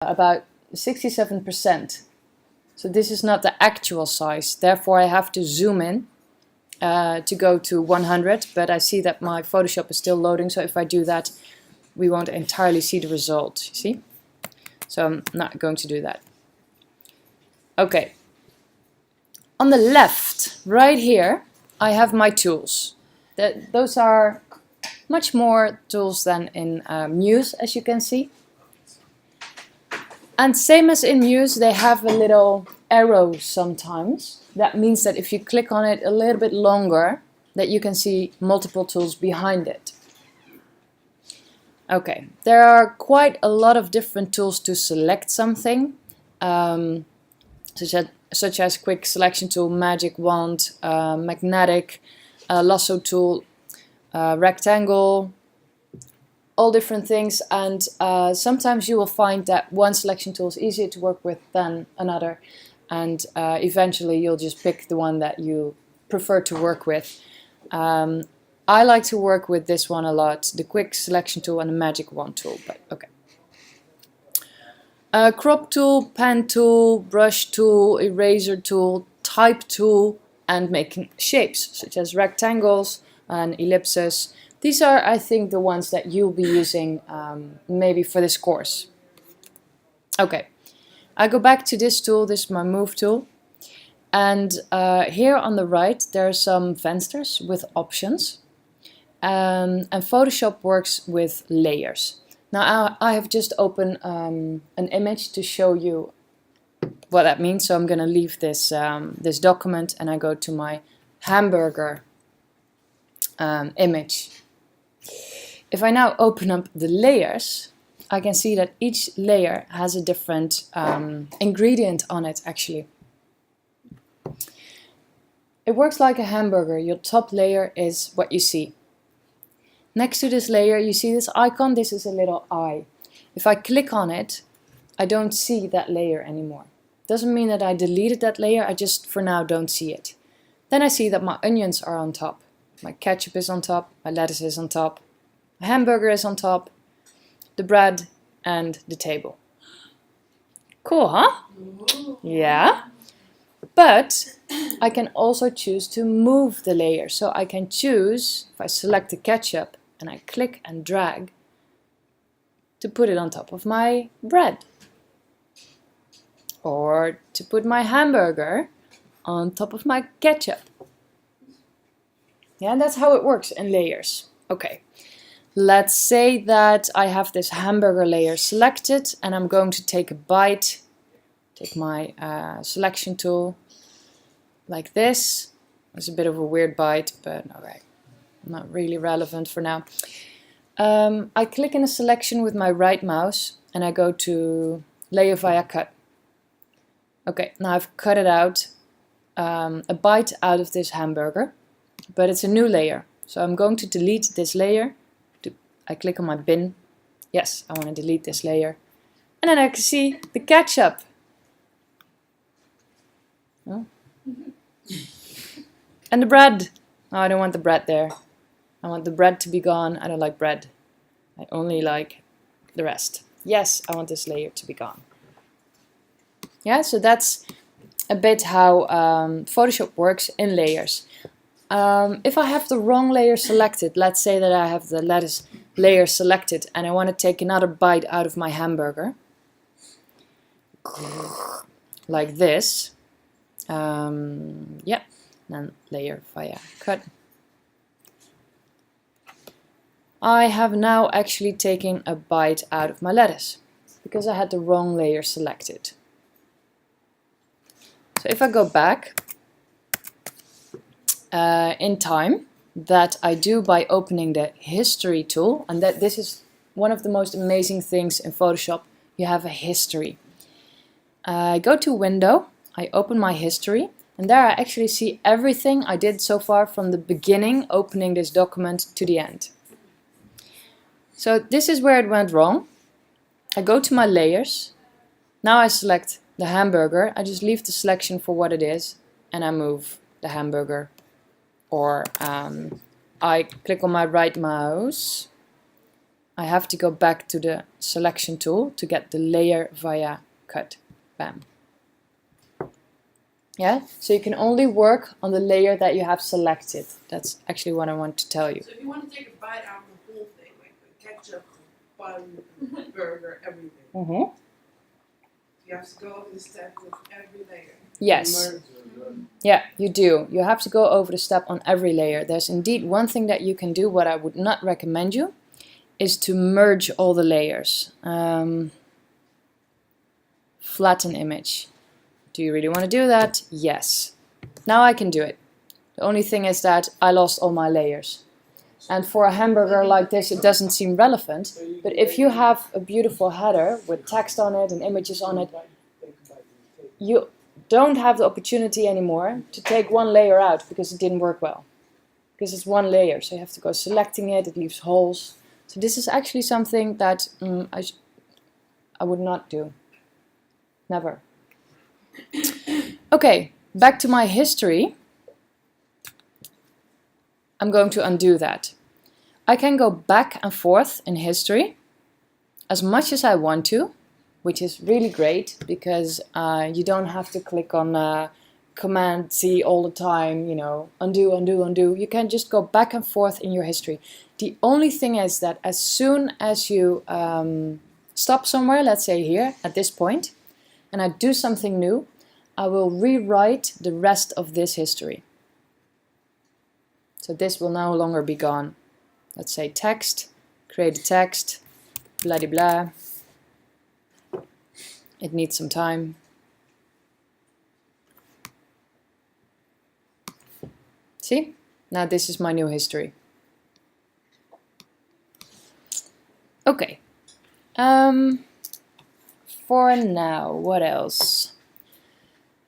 about 67%. So this is not the actual size, therefore I have to zoom in to go to 100, but I see that my Photoshop is still loading, so if I do that we won't entirely see the result, you see? So I'm not going to do that. Okay. On the left, right here, I have my tools. Those are much more tools than in Muse, as you can see. And same as in Muse, they have a little arrow sometimes. That means that if you click on it a little bit longer, that you can see multiple tools behind it. Okay, there are quite a lot of different tools to select something, such as quick selection tool, magic wand, magnetic, lasso tool, rectangle, all different things, and sometimes you will find that one selection tool is easier to work with than another, and eventually you'll just pick the one that you prefer to work with. I like to work with this one a lot, the quick selection tool and the magic wand tool, but okay. Crop tool, pen tool, brush tool, eraser tool, type tool, and making shapes such as rectangles and ellipses. These are, I think, the ones that you'll be using maybe for this course. Okay, I go back to this tool, this is my move tool. And here on the right there are some fensters with options. And Photoshop works with layers. Now I have just opened an image to show you what that means. So I'm going to leave this, this document and I go to my hamburger image. If I now open up the layers, I can see that each layer has a different ingredient on it actually. It works like a hamburger. Your top layer is what you see. Next to this layer you see this icon, this is a little eye. If I click on it, I don't see that layer anymore. Doesn't mean that I deleted that layer, I just for now don't see it. Then I see that my onions are on top. My ketchup is on top, my lettuce is on top, my hamburger is on top, the bread and the table. Cool, huh? Yeah. But I can also choose to move the layer. So I can choose, if I select the ketchup and I click and drag, to put it on top of my bread. Or to put my hamburger on top of my ketchup. Yeah, that's how it works in layers. Okay, let's say that I have this hamburger layer selected and I'm going to take a bite. Take my selection tool like this. It's a bit of a weird bite, but alright, not really relevant for now. I click in a selection with my right mouse and I go to layer via cut. Okay, now I've cut it out, a bite out of this hamburger, but it's a new layer. So I'm going to delete this layer. I click on my bin. Yes, I want to delete this layer. And then I can see the ketchup. Oh. And the bread. Oh, I don't want the bread there. I want the bread to be gone. I don't like bread. I only like the rest. Yes, I want this layer to be gone. Yeah, so that's a bit how Photoshop works in layers. If I have the wrong layer selected, let's say that I have the lettuce layer selected and I want to take another bite out of my hamburger. Like this. Yeah, then layer via cut. I have now actually taken a bite out of my lettuce because I had the wrong layer selected. So if I go back in time, that I do by opening the history tool, and that this is one of the most amazing things in Photoshop, you have a history. I go to Window, I open my history, and there I actually see everything I did so far from the beginning, opening this document, to the end. So this is where it went wrong. I go to my layers, now I select the hamburger, I just leave the selection for what it is, and I move the hamburger. Or I click on my right mouse, I have to go back to the selection tool to get the layer via cut. Bam. Yeah, so you can only work on the layer that you have selected. That's actually what I want to tell you. So if you want to take a bite out of the whole thing, like the ketchup, bun, burger, everything, you have to go over the step with every layer. Yes. Yeah, you do. You have to go over the step on every layer. There's indeed one thing that you can do, what I would not recommend you, is to merge all the layers. Flatten image. Do you really want to do that? Yes. Now I can do it. The only thing is that I lost all my layers. And for a hamburger like this, it doesn't seem relevant. But if you have a beautiful header with text on it and images on it, you don't have the opportunity anymore to take one layer out because it didn't work well. Because it's one layer, so you have to go selecting it, it leaves holes. So this is actually something that I would not do. Never. Okay, back to my history. I'm going to undo that. I can go back and forth in history as much as I want to, which is really great because you don't have to click on Command C all the time, you know, undo, undo, undo. You can just go back and forth in your history. The only thing is that as soon as you stop somewhere, let's say here at this point, and I do something new, I will rewrite the rest of this history. So this will no longer be gone. Let's say text, create a text, blah de blah. It needs some time. See? Now this is my new history. Okay. For now, what else?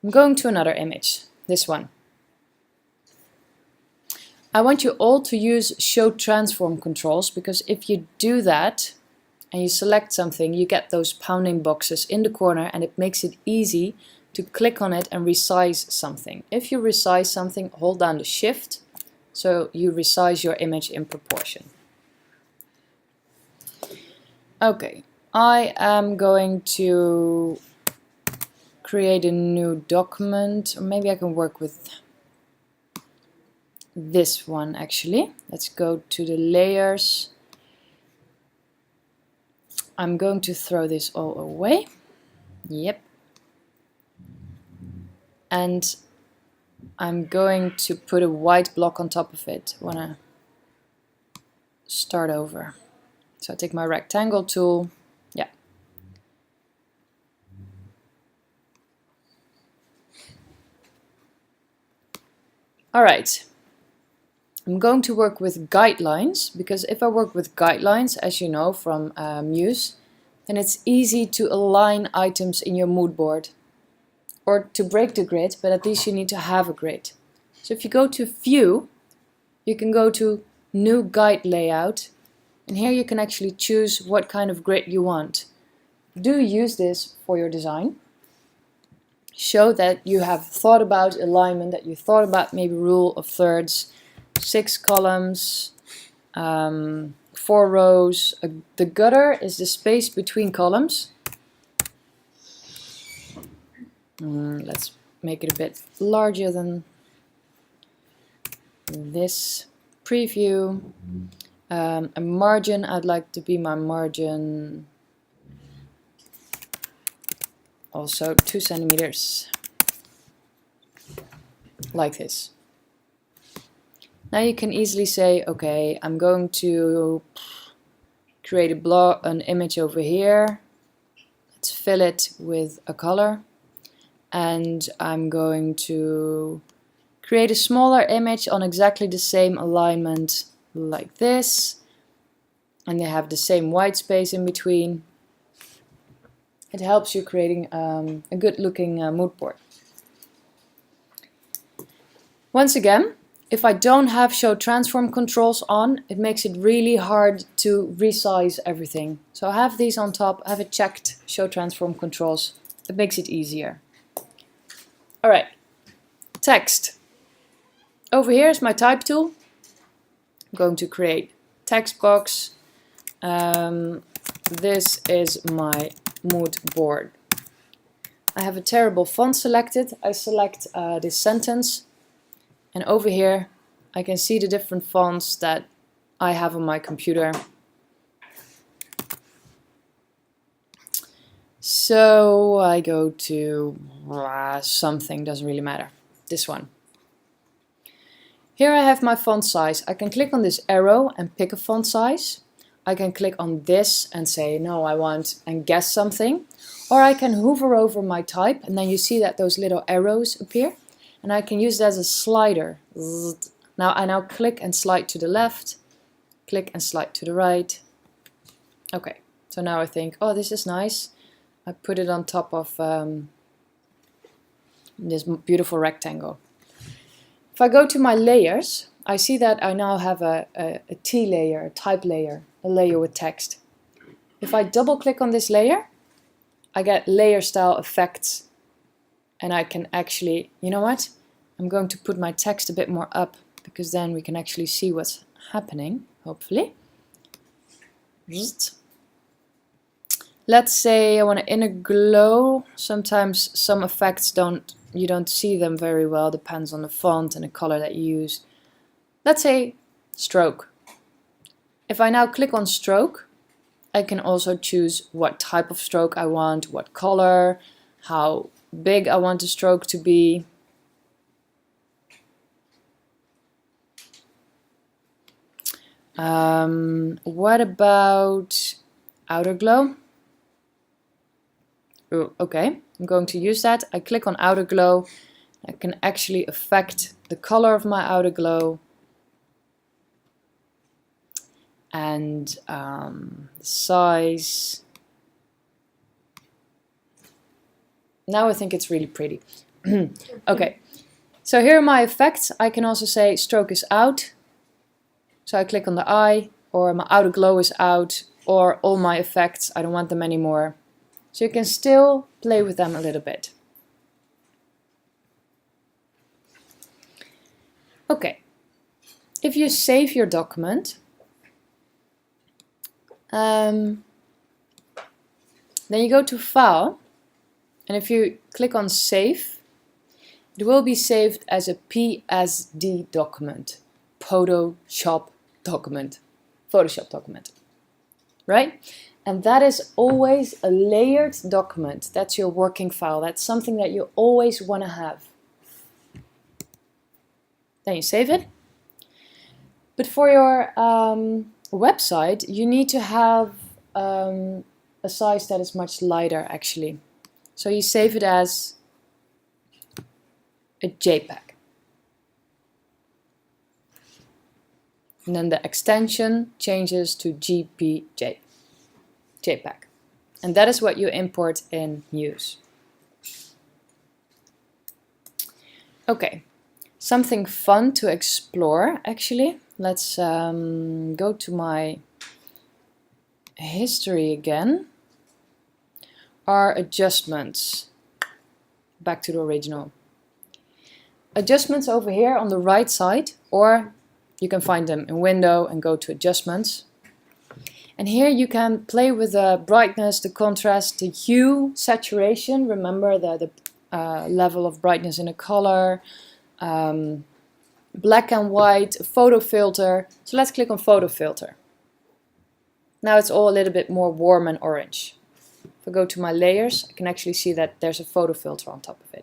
I'm going to another image, this one. I want you all to use show transform controls because if you do that and you select something, you get those pounding boxes in the corner and it makes it easy to click on it and resize something. If you resize something, hold down the shift so you resize your image in proportion. Okay, I am going to create a new document, or maybe I can work with this one actually. Let's go to the layers. I'm going to throw this all away. Yep. And I'm going to put a white block on top of it. I want to start over. So I take my rectangle tool. Yeah. All right. I'm going to work with guidelines because if I work with guidelines, as you know from Muse, then it's easy to align items in your mood board or to break the grid, but at least you need to have a grid. So if you go to View, you can go to New Guide Layout, and here you can actually choose what kind of grid you want. Do use this for your design. Show that you have thought about alignment, that you thought about maybe rule of thirds, 6 columns, 4 rows. The gutter is the space between columns. Let's make it a bit larger than this. Preview. A margin, I'd like to be my margin also 2 centimeters. Like this. Now you can easily say, okay, I'm going to create an image over here. Let's fill it with a color. And I'm going to create a smaller image on exactly the same alignment like this. And they have the same white space in between. It helps you creating a good looking mood board. Once again, if I don't have show transform controls on, it makes it really hard to resize everything. So I have these on top, I have it checked, show transform controls. It makes it easier. Alright, text. Over here is my type tool. I'm going to create text box. This is my mood board. I have a terrible font selected. I select this sentence, and over here I can see the different fonts that I have on my computer. So I go to something, doesn't really matter, this one. Here I have my font size. I can click on this arrow and pick a font size. I can click on this and say no, I want, and guess something. Or I can hover over my type, and then you see that those little arrows appear, and I can use that as a slider. Now I click and slide to the left, click and slide to the right. Okay, so now I think, oh, this is nice. I put it on top of this beautiful rectangle. If I go to my layers, I see that I now have a T layer, a type layer, a layer with text. If I double click on this layer, I get layer style effects, and I can actually, you know what? I'm going to put my text a bit more up, because then we can actually see what's happening, hopefully. Let's say I want an inner glow. Sometimes some effects you don't see them very well, depends on the font and the color that you use. Let's say stroke. If I now click on stroke, I can also choose what type of stroke I want, what color, how big I want the stroke to be. What about outer glow? Ooh, okay, I'm going to use that. I click on outer glow. I can actually affect the color of my outer glow and the size. Now I think it's really pretty. Okay, so here are my effects. I can also say stroke is out. So I click on the eye, or my outer glow is out, or all my effects, I don't want them anymore. So you can still play with them a little bit. Okay, if you save your document, then you go to File, and if you click on Save, it will be saved as a PSD document, Photoshop document, right? And that is always a layered document. That's your working file. That's something that you always want to have. Then you save it. But for your website, you need to have a size that is much lighter, actually. So you save it as a JPEG. And then the extension changes to JPEG. And that is what you import in Muse. Okay, something fun to explore, actually. Let's go to my history again. Are adjustments. Back to the original. Adjustments over here on the right side, or you can find them in Window and go to Adjustments. And here you can play with the brightness, the contrast, the hue, saturation. Remember the level of brightness in a color, black and white, photo filter. So let's click on photo filter. Now it's all a little bit more warm and orange. If I go to my layers, I can actually see that there's a photo filter on top of it.